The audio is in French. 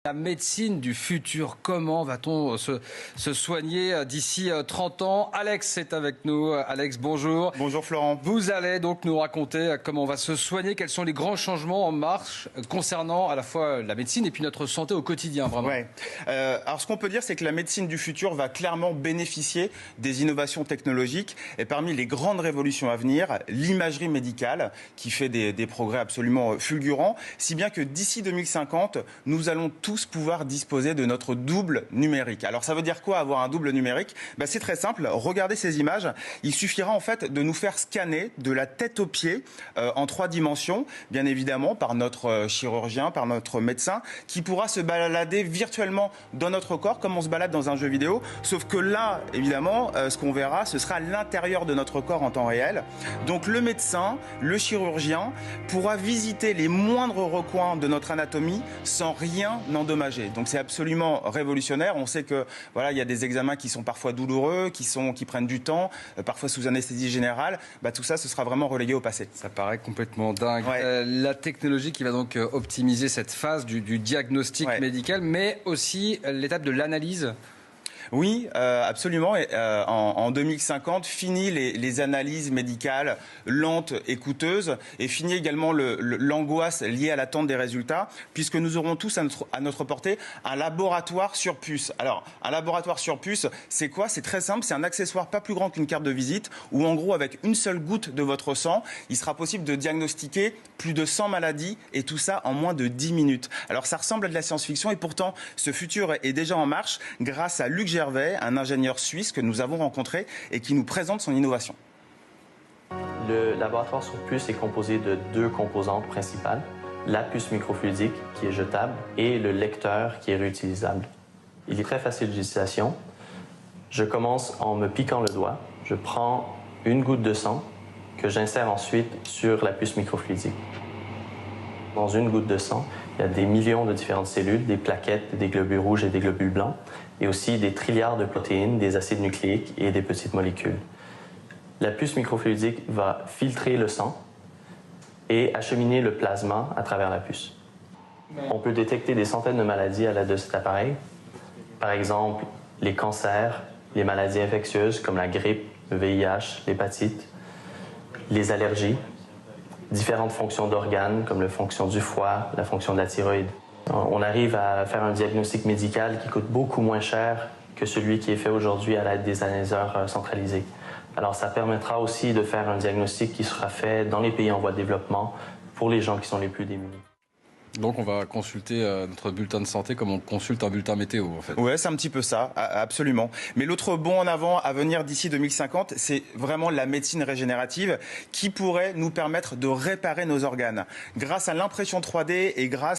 La médecine du futur, comment va-t-on se soigner d'ici 30 ans? Alex est avec nous. Alex, bonjour. Bonjour Florent. Vous allez donc nous raconter comment on va se soigner, quels sont les grands changements en marche concernant à la fois la médecine et puis notre santé au quotidien, vraiment. Ouais. Alors ce qu'on peut dire, c'est que la médecine du futur va clairement bénéficier des innovations technologiques. Et parmi les grandes révolutions à venir, l'imagerie médicale, qui fait des progrès absolument fulgurants, si bien que d'ici 2050, nous allons tous pouvoir disposer de notre double numérique. Alors ça veut dire quoi avoir un double numérique? C'est très simple, regardez ces images. Il suffira en fait de nous faire scanner de la tête aux pieds en 3 dimensions, bien évidemment par notre chirurgien, par notre médecin, qui pourra se balader virtuellement dans notre corps comme on se balade dans un jeu vidéo. Sauf que là, évidemment, ce qu'on verra, ce sera l'intérieur de notre corps en temps réel. Donc le médecin, le chirurgien pourra visiter les moindres recoins de notre anatomie sans rien endommager. Donc c'est absolument révolutionnaire. On sait que voilà, il y a des examens qui sont parfois douloureux, qui prennent du temps, parfois sous anesthésie générale. Tout ça, ce sera vraiment relégué au passé. Ça paraît complètement dingue. Ouais. La technologie qui va donc optimiser cette phase du diagnostic médical, mais aussi l'étape de l'analyse. Oui, absolument. Et, en 2050, fini les analyses médicales lentes et coûteuses, et fini également l'angoisse liée à l'attente des résultats, puisque nous aurons tous à notre portée un laboratoire sur puce. Alors, un laboratoire sur puce, c'est quoi? C'est très simple, c'est un accessoire pas plus grand qu'une carte de visite, où en gros, avec une seule goutte de votre sang, il sera possible de diagnostiquer plus de 100 maladies, et tout ça en moins de 10 minutes. Alors, ça ressemble à de la science-fiction, et pourtant, ce futur est déjà en marche grâce à Luc Gervais, un ingénieur suisse que nous avons rencontré et qui nous présente son innovation. Le laboratoire sur puce est composé de 2 composantes principales. La puce microfluidique, qui est jetable, et le lecteur, qui est réutilisable. Il est très facile d'utilisation. Je commence en me piquant le doigt. Je prends une goutte de sang que j'insère ensuite sur la puce microfluidique. Dans une goutte de sang, il y a des millions de différentes cellules, des plaquettes, des globules rouges et des globules blancs, et aussi des trilliards de protéines, des acides nucléiques et des petites molécules. La puce microfluidique va filtrer le sang et acheminer le plasma à travers la puce. On peut détecter des centaines de maladies à l'aide de cet appareil. Par exemple, les cancers, les maladies infectieuses comme la grippe, le VIH, l'hépatite, les allergies, différentes fonctions d'organes comme la fonction du foie, la fonction de la thyroïde. On arrive à faire un diagnostic médical qui coûte beaucoup moins cher que celui qui est fait aujourd'hui à l'aide des analyseurs centralisés. Alors ça permettra aussi de faire un diagnostic qui sera fait dans les pays en voie de développement pour les gens qui sont les plus démunis. Donc on va consulter notre bulletin de santé comme on consulte un bulletin météo en fait. Ouais, c'est un petit peu ça, absolument. Mais l'autre bond en avant à venir d'ici 2050, c'est vraiment la médecine régénérative qui pourrait nous permettre de réparer nos organes grâce à l'impression 3D et grâce